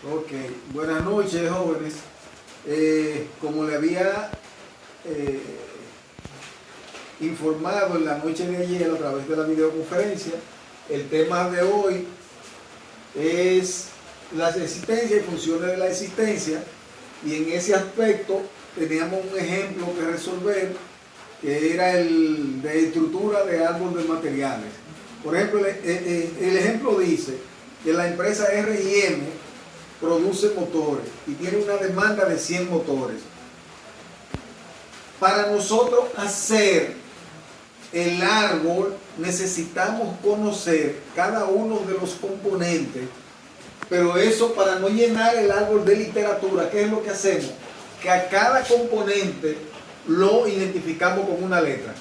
Ok, buenas noches, jóvenes. Como le había informado en la noche de ayer a través de la videoconferencia, el tema de hoy es las existencias y funciones de la existencia, y en ese aspecto teníamos un ejemplo que resolver, que era el de estructura de árbol de materiales. Por ejemplo, el ejemplo dice que la empresa R&M produce motores y tiene una demanda de 100 motores. Para nosotros hacer el árbol necesitamos conocer cada uno de los componentes, pero eso para no llenar el árbol de literatura, ¿qué es lo que hacemos? Que a cada componente lo identificamos con una letra.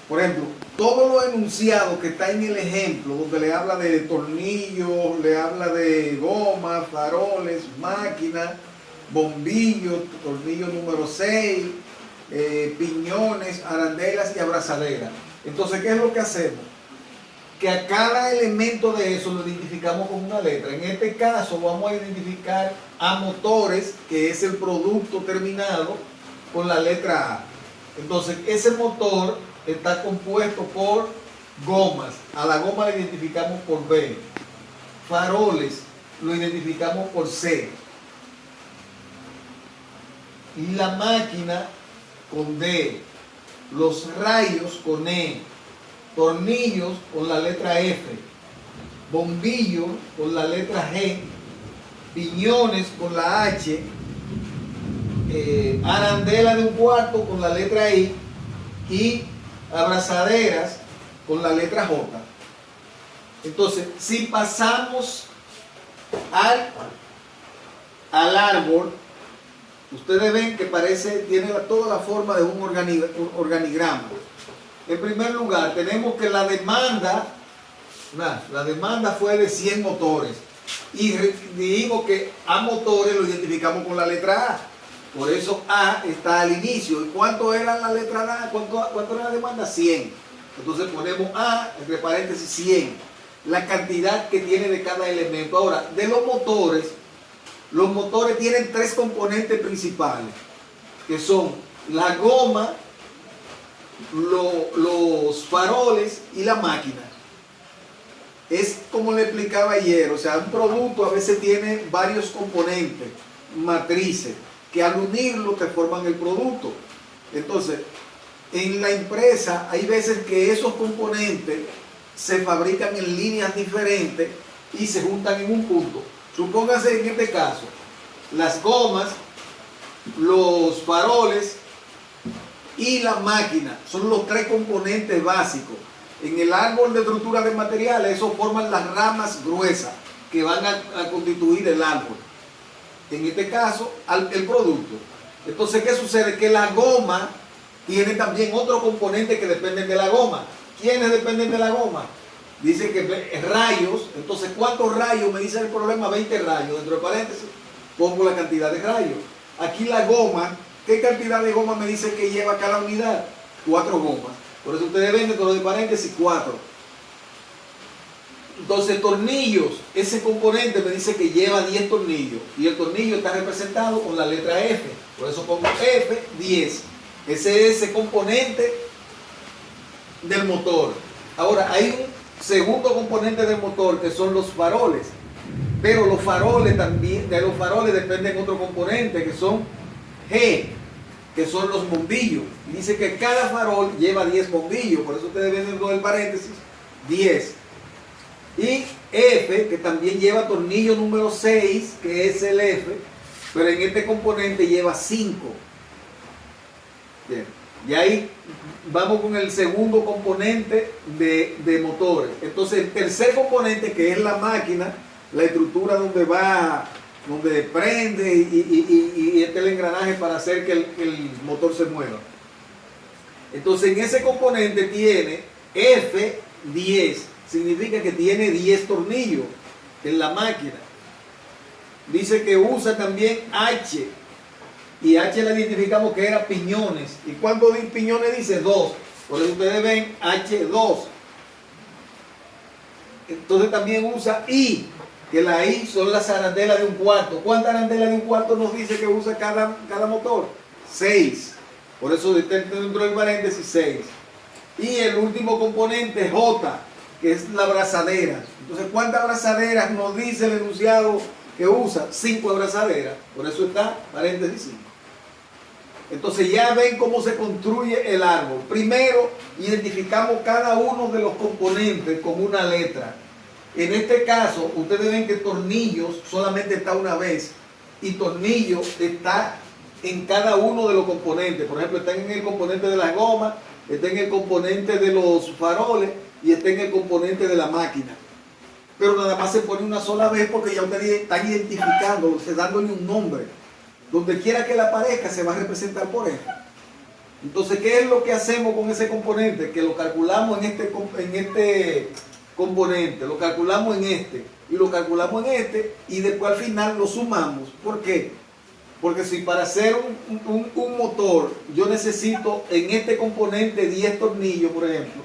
Por ejemplo, todo lo enunciado que está en el ejemplo, donde le habla de tornillos, le habla de gomas, faroles, máquinas, bombillos, tornillo número 6, piñones, arandelas y abrazaderas. Entonces, ¿qué es lo que hacemos? Que a cada elemento de eso lo identificamos con una letra. En este caso vamos a identificar a motores, que es el producto terminado, con la letra A. Entonces, ese motor está compuesto por gomas. A la goma la identificamos por B. Faroles lo identificamos por C. Y la máquina con D. Los rayos con E. Tornillos con la letra F. Bombillos con la letra G. Piñones con la H. Arandela de un cuarto con la letra I. Y abrazaderas con la letra J. Entonces, si pasamos al árbol, ustedes ven que tiene toda la forma de un organigrama. En primer lugar, tenemos que la demanda fue de 100 motores. Y dijimos que a motores lo identificamos con la letra A. Por eso A está al inicio. ¿Y cuánto era la letra A? ¿Cuánto era la demanda? 100. Entonces ponemos A, entre paréntesis, 100. La cantidad que tiene de cada elemento. Ahora, de los motores tienen 3 componentes principales, que son la goma, los faroles y la máquina. Es como le explicaba ayer, o sea, un producto a veces tiene varios componentes, matrices, que al unirlos te forman el producto. Entonces, en la empresa hay veces que esos componentes se fabrican en líneas diferentes y se juntan en un punto. Supóngase en este caso, las gomas, los faroles y la máquina son los 3 componentes básicos. En el árbol de estructura de materiales, eso forman las ramas gruesas que van a constituir el árbol. En este caso, el producto. Entonces, ¿qué sucede? Que la goma tiene también otro componente que dependen de la goma. ¿Quiénes dependen de la goma? Dice que rayos. Entonces, ¿cuántos rayos? Me dice el problema, 20 rayos. Dentro de paréntesis, pongo la cantidad de rayos. Aquí la goma, ¿qué cantidad de goma me dice que lleva cada unidad? 4 gomas. Por eso ustedes ven dentro de paréntesis 4. Entonces, tornillos, ese componente me dice que lleva 10 tornillos. Y el tornillo está representado con la letra F. Por eso pongo F, 10. Ese es ese componente del motor. Ahora, hay un segundo componente del motor que son los faroles. Pero los faroles también, de los faroles dependen otro componente que son G, que son los bombillos. Y dice que cada farol lleva 10 bombillos. Por eso ustedes ven dentro del paréntesis 10. Y F, que también lleva tornillo número 6, que es el F, pero en este componente lleva 5. Bien. Y ahí vamos con el segundo componente de motores. Entonces, el tercer componente, que es la máquina, la estructura donde prende y este es el engranaje para hacer que el motor se mueva. Entonces, en ese componente tiene F10. Significa que tiene 10 tornillos en la máquina. Dice que usa también H. Y H la identificamos que era piñones. ¿Y cuántos piñones dice? 2. Por eso ustedes ven H2. Entonces también usa I, que la I son las arandelas de un cuarto. ¿Cuántas arandelas de un cuarto nos dice que usa cada motor? 6. Por eso dentro del paréntesis 6. Y el último componente J, que es la abrazadera. Entonces, ¿cuántas abrazaderas nos dice el enunciado que usa? 5 abrazaderas. Por eso está paréntesis 5. Entonces ya ven cómo se construye el árbol. Primero, identificamos cada uno de los componentes con una letra. En este caso, ustedes ven que tornillos solamente está una vez y tornillo está en cada uno de los componentes. Por ejemplo, está en el componente de las gomas, está en el componente de los faroles y está en el componente de la máquina. Pero nada más se pone una sola vez porque ya ustedes están identificando, dándole un nombre. Donde quiera que le aparezca se va a representar por F. Entonces, ¿qué es lo que hacemos con ese componente? Que lo calculamos en este componente, lo calculamos en este, y lo calculamos en este, y después al final lo sumamos. ¿Por qué? Porque si para hacer un motor yo necesito en este componente 10 tornillos, por ejemplo,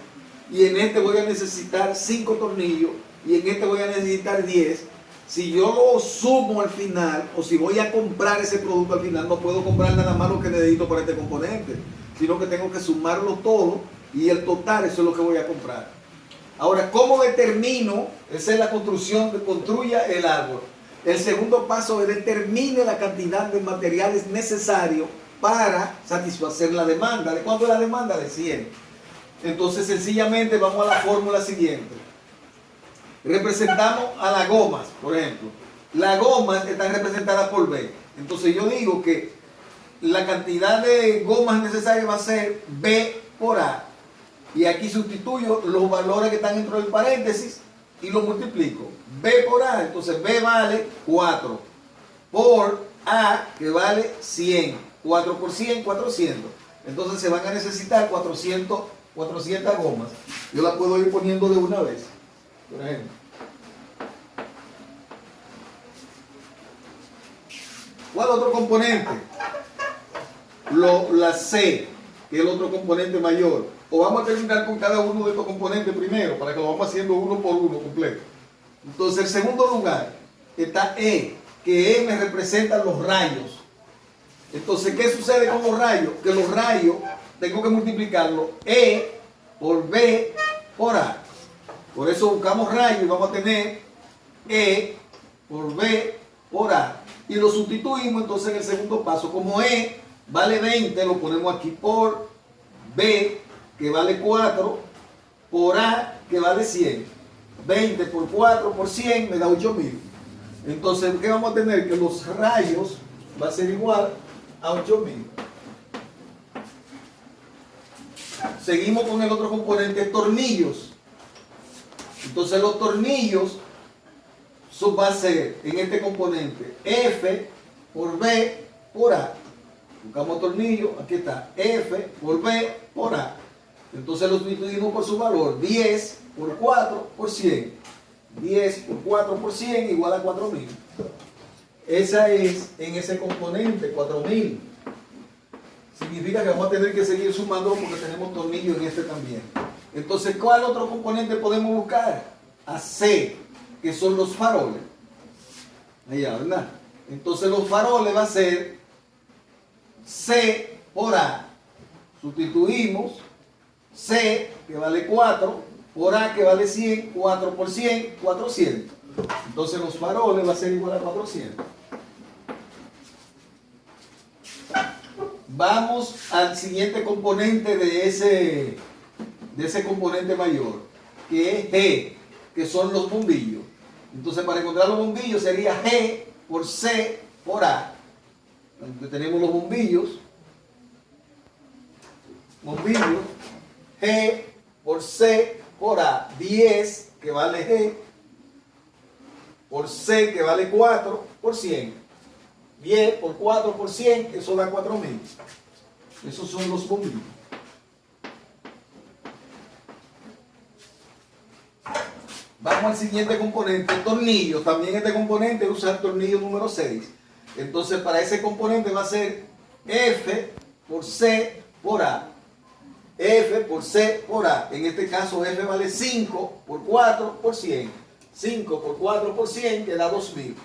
y en este voy a necesitar 5 tornillos, y en este voy a necesitar 10, si yo lo sumo al final, o si voy a comprar ese producto al final, no puedo comprar nada más lo que necesito para este componente, sino que tengo que sumarlo todo, y el total, eso es lo que voy a comprar. Ahora, ¿cómo determino? Esa es la construcción, construya el árbol. El segundo paso es determine la cantidad de materiales necesarios para satisfacer la demanda. ¿De cuánto es la demanda? De 100. Entonces, sencillamente vamos a la fórmula siguiente. Representamos a las gomas, por ejemplo. Las gomas están representadas por B. Entonces, yo digo que la cantidad de gomas necesarias va a ser B por A. Y aquí sustituyo los valores que están dentro del paréntesis y lo multiplico. B por A, entonces B vale 4. Por A, que vale 100. 4 por 100, 400. Entonces se van a necesitar 400 gomas. Yo la puedo ir poniendo de una vez. Por ejemplo. ¿Cuál otro componente? La C, que es el otro componente mayor. O vamos a terminar con cada uno de estos componentes primero, para que lo vamos haciendo uno por uno completo. Entonces, en segundo lugar, está E, que E me representa los rayos. Entonces, ¿qué sucede con los rayos? Que los rayos, tengo que multiplicarlo E por B por A. Por eso buscamos rayos y vamos a tener E por B por A. Y lo sustituimos entonces en el segundo paso. Como E vale 20, lo ponemos aquí por B, que vale 4, por A, que vale 100. 20 por 4 por 100 me da 8000. Entonces, ¿qué vamos a tener? Que los rayos va a ser igual a 8000. Seguimos con el otro componente, tornillos. Entonces, los tornillos va a ser en este componente F por B por A. Buscamos tornillo, aquí está, F por B por A. Entonces lo sustituimos por su valor, 10 por 4 por 100. 10 por 4 por 100 igual a 4000. Esa es en ese componente, 4000. Significa que vamos a tener que seguir sumando porque tenemos tornillo en este también. Entonces, ¿cuál otro componente podemos buscar? A C, que son los faroles. Allá, ¿verdad? Entonces los faroles va a ser C por A. Sustituimos C, que vale 4, por A, que vale 100, 4 por 100, 400. Entonces los faroles va a ser igual a 400. Vamos al siguiente componente de ese componente mayor, que es G, que son los bombillos. Entonces, para encontrar los bombillos sería G por C por A. Entonces, tenemos los bombillos, G por C por A, 10, que vale G, por C, que vale 4, por 100. 10 por 4 por 100, eso da 4000. Esos son los bombillos. Vamos al siguiente componente, tornillos. También este componente usa el tornillo número 6. Entonces, para ese componente va a ser F por C por A. F por C por A. En este caso, F vale 5 por 4 por 100. 5 por 4 por 100 que da 2000.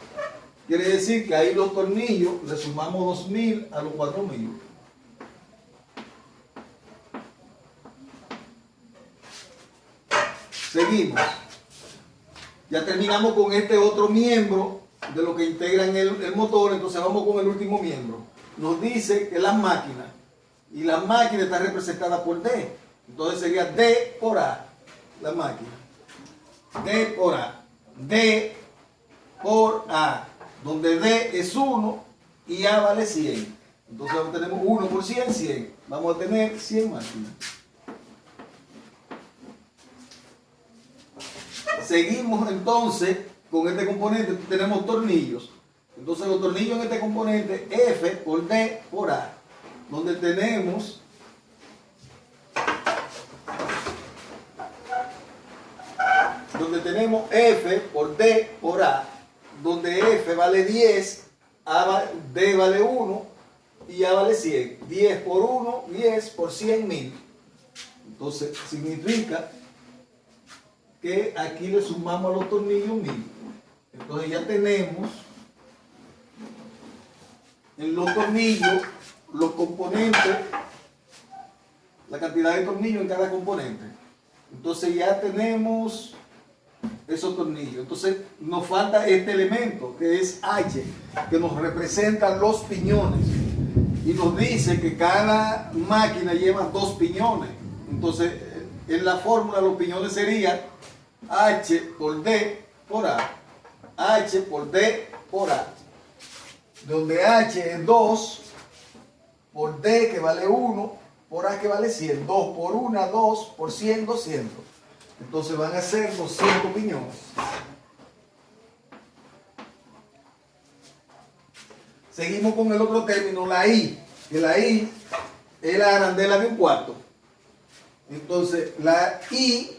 Quiere decir que ahí los tornillos le sumamos 2000 a los 4000. Seguimos. Ya terminamos con este otro miembro de lo que integran el motor, entonces vamos con el último miembro. Nos dice que las máquinas, y la máquina está representada por D, entonces sería D por A, la máquina. D por A. D por A, donde D es 1 y A vale 100. Entonces tenemos 1 por 100, 100. Vamos a tener 100 máquinas. Seguimos entonces con este componente, tenemos tornillos. Entonces los tornillos en este componente, F por D por A, donde tenemos F por D por A, donde F vale 10, D vale 1 y A vale 100. 10 por 1, 10 por 100, 1000. Entonces significa que aquí le sumamos a los tornillos 1000. Entonces ya tenemos en los tornillos los componentes, la cantidad de tornillos en cada componente. Entonces ya tenemos esos tornillos. Entonces nos falta este elemento que es H, que nos representa los piñones y nos dice que cada máquina lleva 2 piñones. Entonces en la fórmula los piñones serían H por D por A. H por D por A, donde H es 2 por D que vale 1 por A que vale 100. 2 por 1, 2 por 100, 200. Entonces van a ser 200 piñones. Seguimos con el otro término, la I, que la I es la arandela de un cuarto. Entonces la I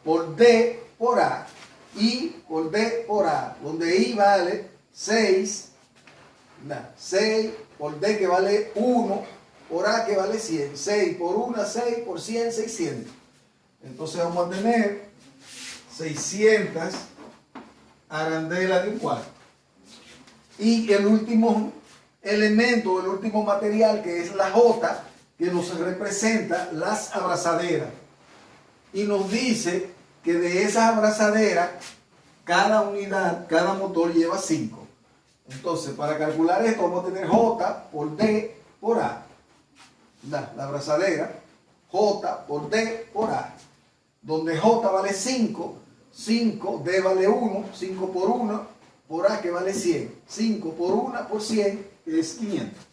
por D por A, I por D por A, donde I vale 6, 6 por D que vale 1, por A que vale 100, 6 por 1, 6 por 100, 600. Entonces vamos a tener 600 arandelas de un cuarto. Y el último elemento, el último material, que es la J, que nos representa las abrazaderas. Y nos dice que de esas abrazaderas, cada unidad, cada motor lleva 5. Entonces, para calcular esto, vamos a tener J por D por A. La abrazadera, J por D por A. Donde J vale 5, 5, D vale 1, 5 por 1, por A que vale 100. 5 por 1 por 100 es 500.